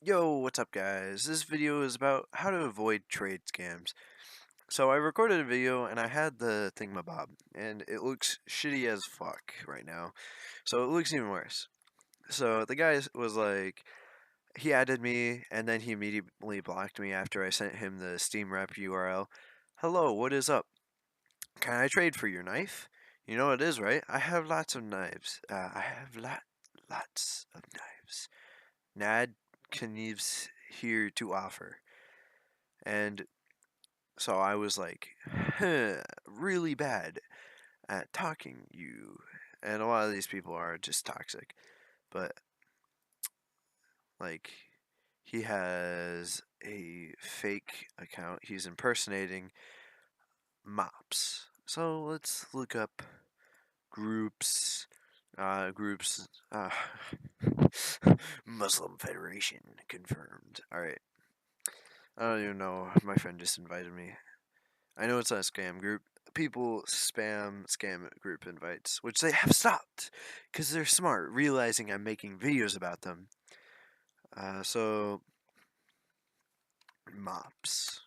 Yo, what's up guys? This video is about how to avoid trade scams. So I recorded a video and I had the thingamabob and it looks shitty as fuck right now. So it looks even worse. So the guy was like, he added me and then he immediately blocked me after I sent him the Steam rep URL. Hello, what is up? Can I trade for your knife? You know what it is, right? I have lots of knives. I have lots of knives. Nad Knives here to offer. And so I was like, really bad at talking you. And a lot of these people are just toxic. But, like, he has a fake account. He's impersonating mops. So let's look up groups. Groups. Muslim Federation confirmed. Alright. I don't even know. My friend just invited me. I know it's not a scam group. People spam scam group invites, which they have stopped because they're smart, realizing I'm making videos about them. So mops.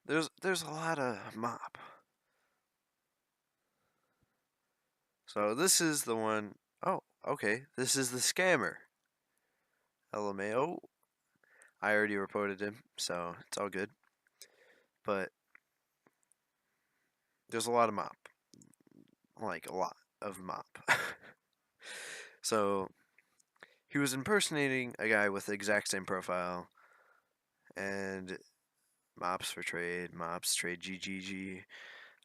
There's a lot of mop. So this is the one oh, okay. This is the scammer. LMAO. I already reported him, so it's all good. But there's a lot of mop. Like a lot of mop. So he was impersonating a guy with the exact same profile, and mops for trade, mops trade GGG,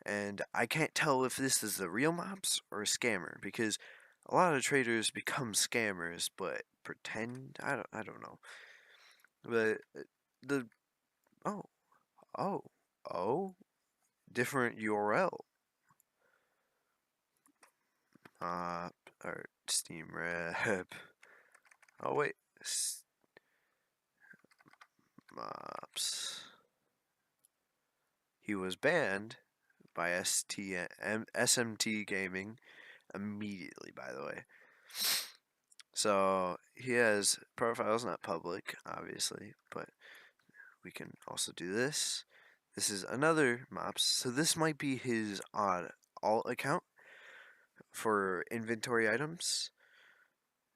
and I can't tell if this is the real mops or a scammer because a lot of traders become scammers, but pretend I don't know. But the oh oh oh different URL or Steam rep. Oh wait, mops. He was banned by SMT Gaming immediately, by the way. So he has profiles not public, obviously, but we can also do this. This is another mops. So this might be his odd alt account for inventory items.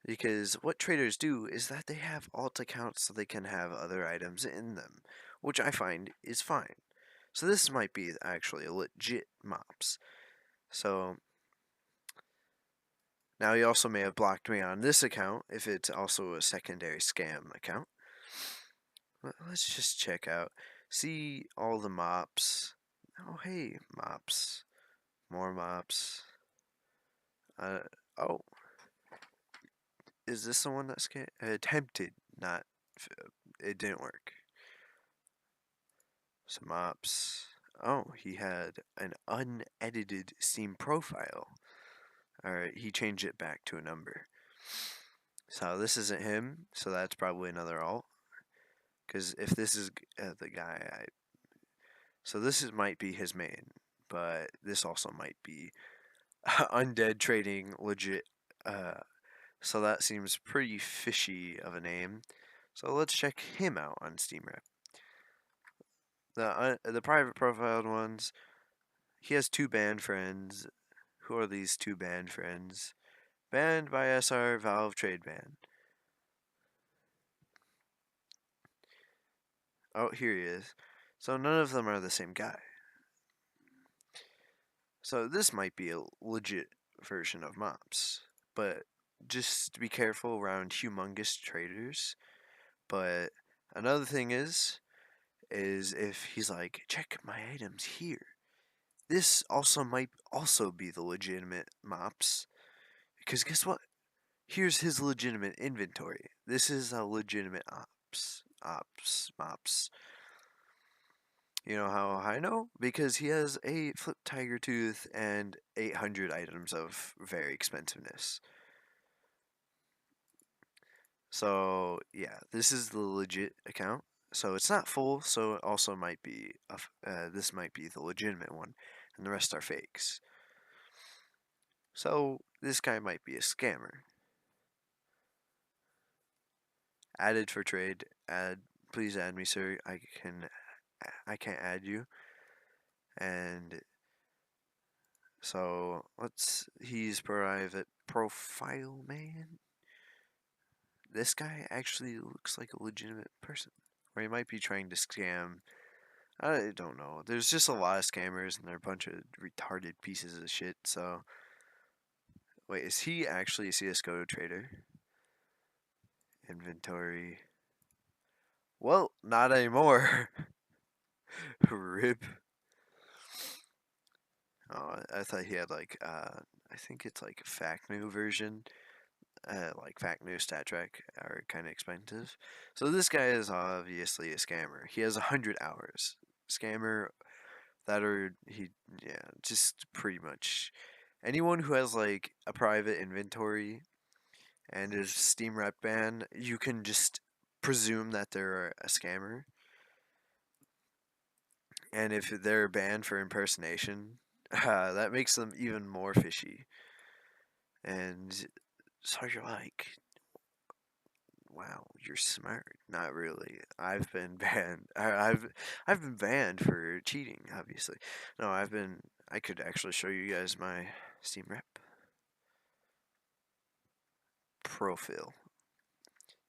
Because what traders do is that they have alt accounts so they can have other items in them, which I find is fine. So this might be actually a legit mops. So now he also may have blocked me on this account if it's also a secondary scam account. Let's just check out. See all the mops. Oh, hey, mops. More mops. Uh, oh, is this the one that's attempted? Not, it didn't work. Some mops. Oh, he had an unedited Steam profile. Alright, he changed it back to a number. So this isn't him, so that's probably another alt. Because if this is the guy, so might be his main, but this also might be undead trading legit. So that seems pretty fishy of a name. So let's check him out on SteamRep. The private profiled ones. He has 2 banned friends. Who are these 2 banned friends? Banned by SR Valve trade ban. Oh, here he is. So none of them are the same guy. So this might be a legit version of mops, but just be careful around humongous traders. But another thing is if he's like, check my items here. This also might also be the legitimate mops, because guess what? Here's his legitimate inventory. This is a legitimate mops. You know how I know? Because he has a flip tiger tooth and 800 items of very expensiveness. So yeah, this is the legit account. So it's not full. So it also might be this might be the legitimate one, and the rest are fakes. So this guy might be a scammer. Added for trade. Please add me, sir. I can't add you. And so he's private profile man. This guy actually looks like a legitimate person. Or he might be trying to scam. I don't know. There's just a lot of scammers and they're a bunch of retarded pieces of shit. So, wait, is he actually a CSGO trader? Inventory. Well, not anymore. Rip. Oh, I thought he had like, I think it's like a fact new version. Like fact new stat track are kind of expensive. So this guy is obviously a scammer. He has 100 hours. Scammer yeah, just pretty much anyone who has like a private inventory and is Steam rep ban, you can just presume that they're a scammer. And if they're banned for impersonation, that makes them even more fishy. And so you're like, wow, you're smart. Not really. I've been banned. I've been banned for cheating. Obviously, no. I could actually show you guys my Steam rep profile.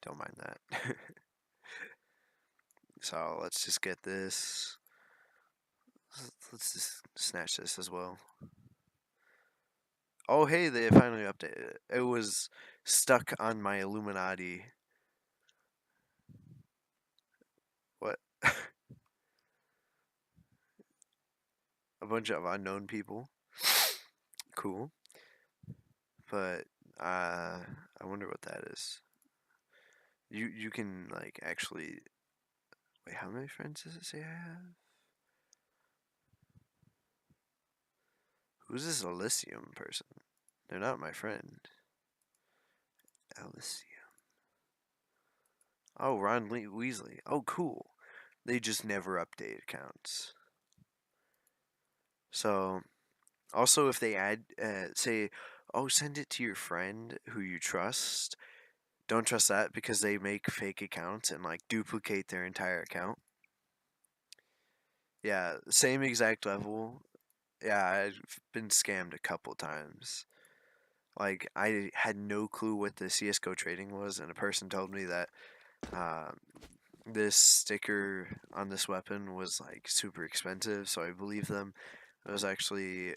Don't mind that. So let's just get this. Let's just snatch this as well. Oh, hey, they finally updated it. It was stuck on my Illuminati. What? A bunch of unknown people. Cool. But I wonder what that is. You can like actually wait. How many friends does it say I have? Who's this Elysium person? They're not my friend. Elysium. Oh, Weasley. Oh, cool. They just never update accounts. So, also if they say, oh, send it to your friend who you trust. Don't trust that because they make fake accounts and like duplicate their entire account. Yeah, same exact level. Yeah, I've been scammed a couple times. Like I had no clue what the CS:GO trading was, and a person told me that uh, this sticker on this weapon was like super expensive, so I believed them. It was actually,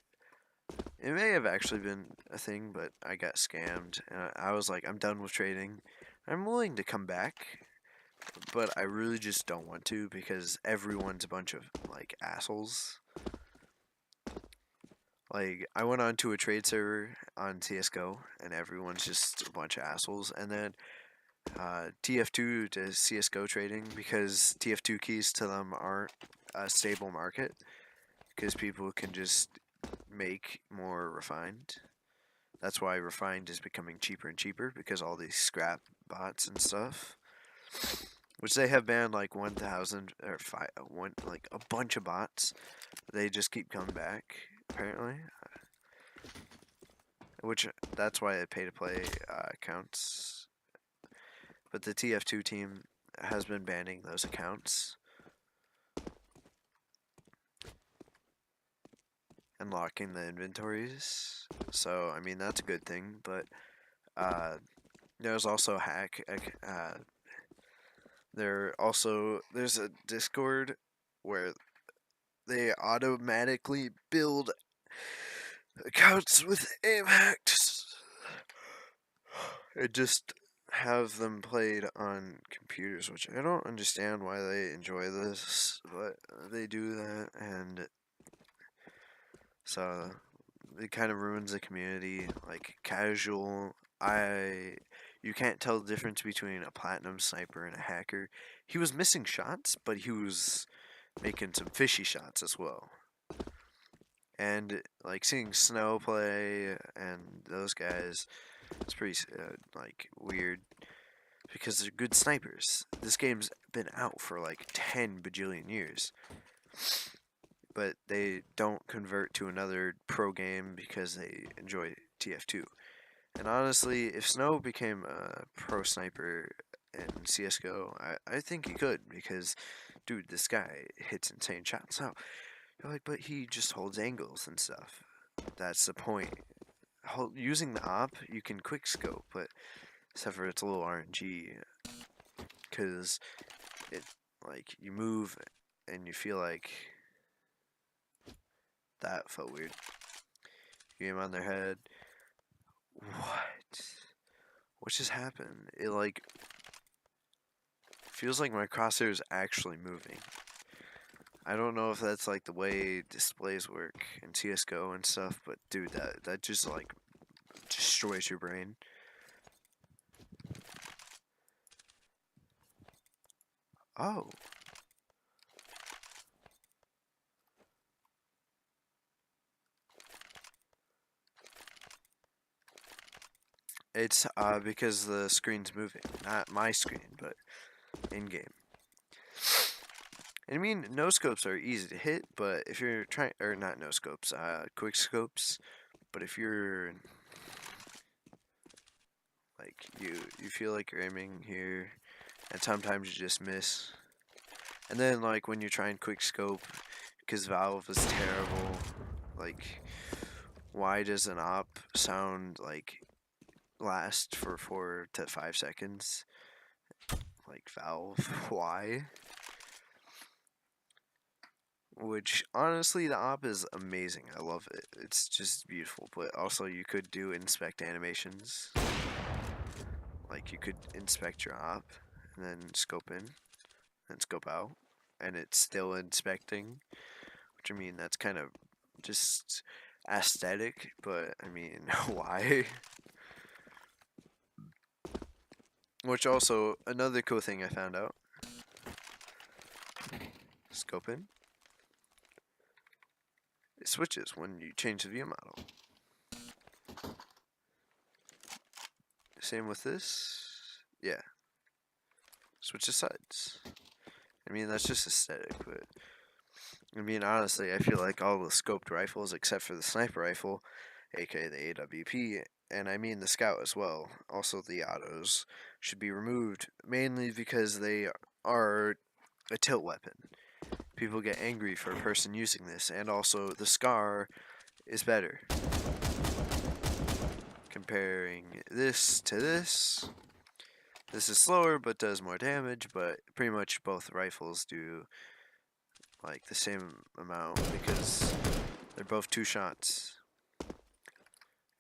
it may have actually been a thing, but I got scammed, and I was like, I'm done with trading. I'm willing to come back, but I really just don't want to because everyone's a bunch of like assholes. Like I went onto a trade server on CS:GO, and everyone's just a bunch of assholes, and then TF2 to CS:GO trading because TF2 keys to them aren't a stable market because people can just make more refined. That's why refined is becoming cheaper and cheaper because all these scrap bots and stuff, which they have banned like 1,000 or like a bunch of bots. They just keep coming back apparently, which that's why pay to play accounts. But the TF2 team has been banning those accounts and locking the inventories. So I mean that's a good thing, but uh, there's also there's a Discord where they automatically build accounts with aim hacks and just have them played on computers, which I don't understand why they enjoy this, but they do that, and so it kind of ruins the community. Like casual, you can't tell the difference between a platinum sniper and a hacker. He was missing shots, but he was making some fishy shots as well. And like seeing Snow play and those guys, it's pretty like weird because they're good snipers. This game's been out for like 10 bajillion years, but they don't convert to another pro game because they enjoy TF2. And honestly, if Snow became a pro sniper in CSGO, I think he could because, dude, this guy hits insane shots. So you're like, but he just holds angles and stuff. That's the point. Using the op, you can quick scope, but except for it's a little RNG, because it like you move and you feel like that felt weird. You aim on their head. What? What just happened? It like feels like my crosshair is actually moving. I don't know if that's like the way displays work in CS:GO and stuff, but dude, that just like destroys your brain. Oh. It's because the screen's moving. Not my screen, but in game. I mean, no scopes are easy to hit, but if you're trying, or not no scopes, quick scopes, but if you're like you feel like you're aiming here, and sometimes you just miss, and then like when you try and quick scope, because Valve is terrible, like why does an op sound like last for 4 to 5 seconds? Like Valve, why? Which honestly, the op is amazing. I love it. It's just beautiful. But also, you could do inspect animations. Like you could inspect your op and then scope in and scope out, and it's still inspecting. Which I mean, that's kind of just aesthetic. But I mean, why? Which also another cool thing I found out. Scope in. It switches when you change the view model. Same with this. Yeah. Switches sides. I mean, that's just aesthetic, but I mean, honestly, I feel like all the scoped rifles, except for the sniper rifle, aka the AWP, and I mean the scout as well, also the autos, should be removed, mainly because they are a tilt weapon. People get angry for a person using this, and also the SCAR is better. Comparing this to this, this is slower but does more damage, but pretty much both rifles do like the same amount because they're both 2 shots.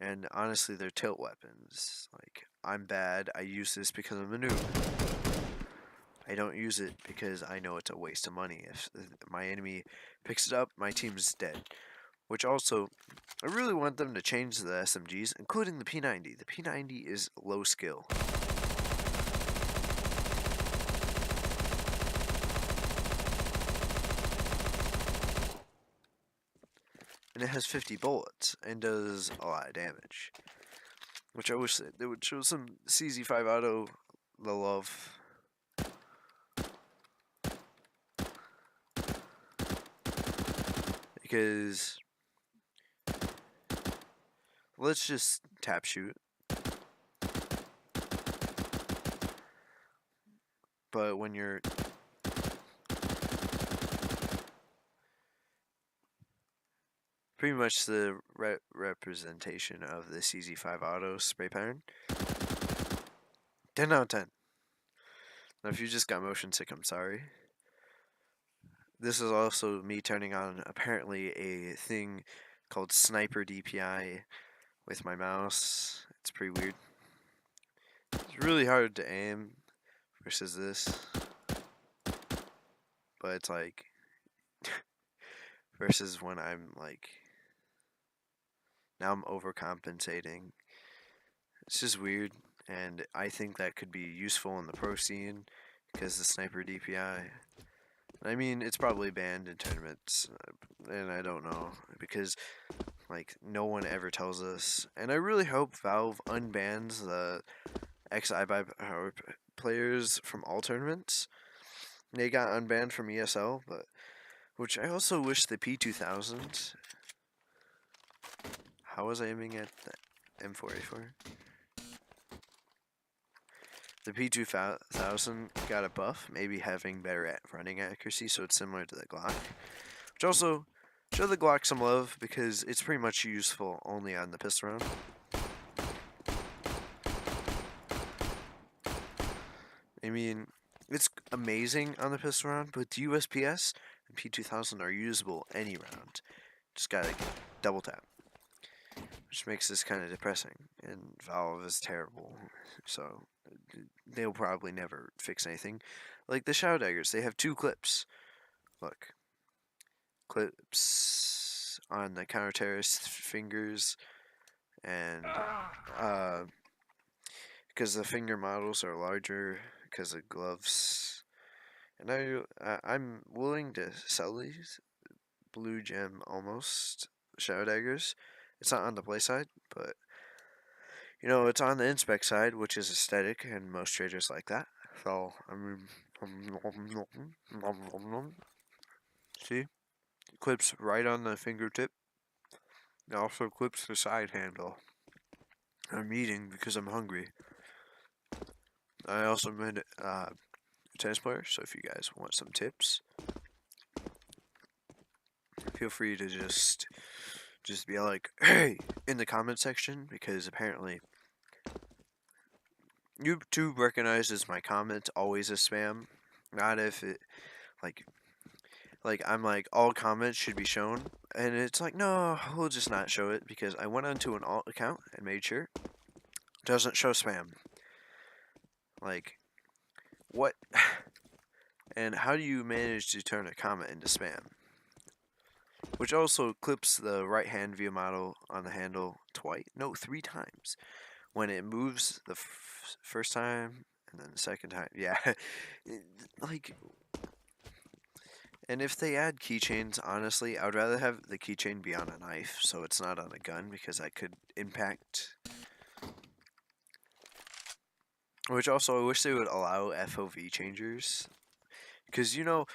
And honestly, they're tilt weapons. Like, I'm bad, I use this because I'm a noob. I don't use it because I know it's a waste of money. If my enemy picks it up, my team is dead. Which also, I really want them to change the SMGs, including the P90. The P90 is low skill. And it has 50 bullets and does a lot of damage. Which I wish they would show some CZ5 auto the love. Because let's just tap shoot. But when you're pretty much the representation of the CZ5 auto spray pattern, 10 out of 10. Now if you just got motion sick, I'm sorry. This is also me turning on apparently a thing called Sniper DPI with my mouse. It's pretty weird. It's really hard to aim versus this. But it's like versus when I'm like now I'm overcompensating. It's just weird, and I think that could be useful in the pro scene because the Sniper DPI. I mean, it's probably banned in tournaments, and I don't know because like no one ever tells us. And I really hope Valve unbans the XI by power players from all tournaments. They got unbanned from ESL, but which I also wish the P2000. How was I aiming at the M4A4? The P2000 got a buff, maybe having better running accuracy, so it's similar to the Glock. Which also, show the Glock some love because it's pretty much useful only on the pistol round. I mean, it's amazing on the pistol round, but the USPS and P2000 are usable any round. Just gotta double tap. Which makes this kind of depressing, and Valve is terrible, so they'll probably never fix anything. Like the Shadow Daggers, they have 2 clips. Look. Clips on the counter-terrorist fingers, and because the finger models are larger because of gloves. And I'm willing to sell these blue gem almost Shadow Daggers. It's not on the play side, but you know, it's on the inspect side, which is aesthetic, and most traders like that. So, I mean, see? Clips right on the fingertip. It also clips the side handle. I'm eating because I'm hungry. I also made a tennis player, so if you guys want some tips, feel free to just be like, hey, in the comment section, because apparently YouTube recognizes my comments always as spam. Not if it, like I'm like, all comments should be shown, and it's like, no, we'll just not show it, because I went onto an alt account and made sure it doesn't show spam. Like, what? And how do you manage to turn a comment into spam? Which also clips the right hand view model on the handle three times. When it moves the first time, and then the second time, yeah. Like, and if they add keychains, honestly, I would rather have the keychain be on a knife, so it's not on a gun, because that could impact. Which also, I wish they would allow FOV changers, because, you know,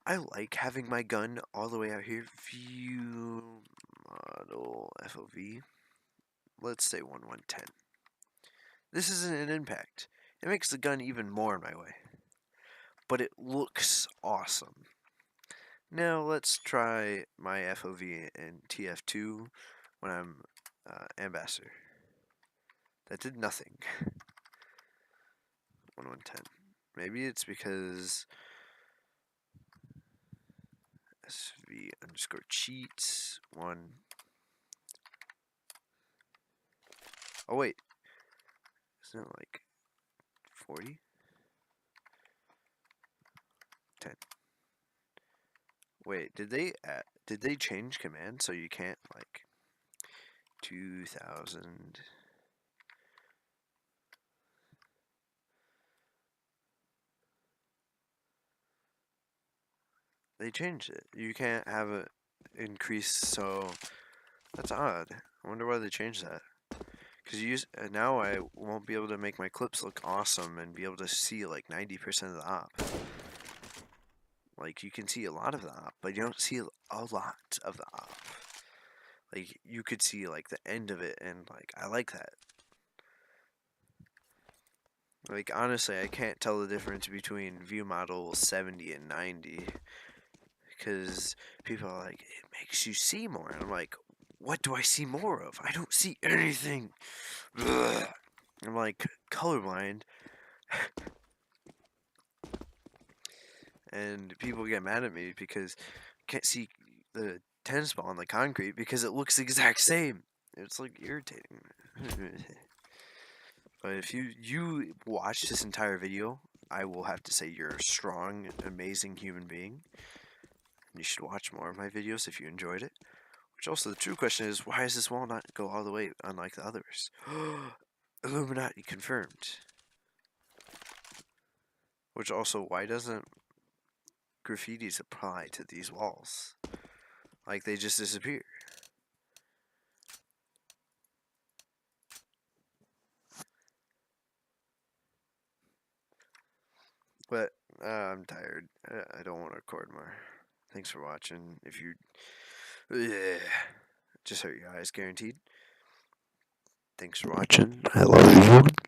I like having my gun all the way out here. View model FOV. Let's say 1110. This isn't an impact. It makes the gun even more in my way. But it looks awesome. Now let's try my FOV in TF2 when I'm ambassador. That did nothing. 1110. Maybe it's because SV underscore cheats 1. Oh wait, isn't it like 40? 10. Wait, did they change command so you can't like 2000? They changed it. You can't have it increase, so that's odd. I wonder why they changed that. Because now I won't be able to make my clips look awesome and be able to see like 90% of the op. Like, you can see a lot of the op, but you don't see a lot of the op. Like, you could see like the end of it, and like, I like that. Like, honestly, I can't tell the difference between view model 70 and 90. Because people are like, it makes you see more. And I'm like, what do I see more of? I don't see anything. Ugh. I'm like, colorblind. And people get mad at me because I can't see the tennis ball on the concrete because it looks the exact same. It's like irritating. But if you watch this entire video, I will have to say you're a strong, amazing human being. And you should watch more of my videos if you enjoyed it. Which also, the true question is, why does this wall not go all the way unlike the others? Illuminati confirmed. Which also, why doesn't graffitis apply to these walls? Like, they just disappear. But, I'm tired. I don't want to record more. Thanks for watching. If you... just hurt your eyes, guaranteed. Thanks for watching. I love you.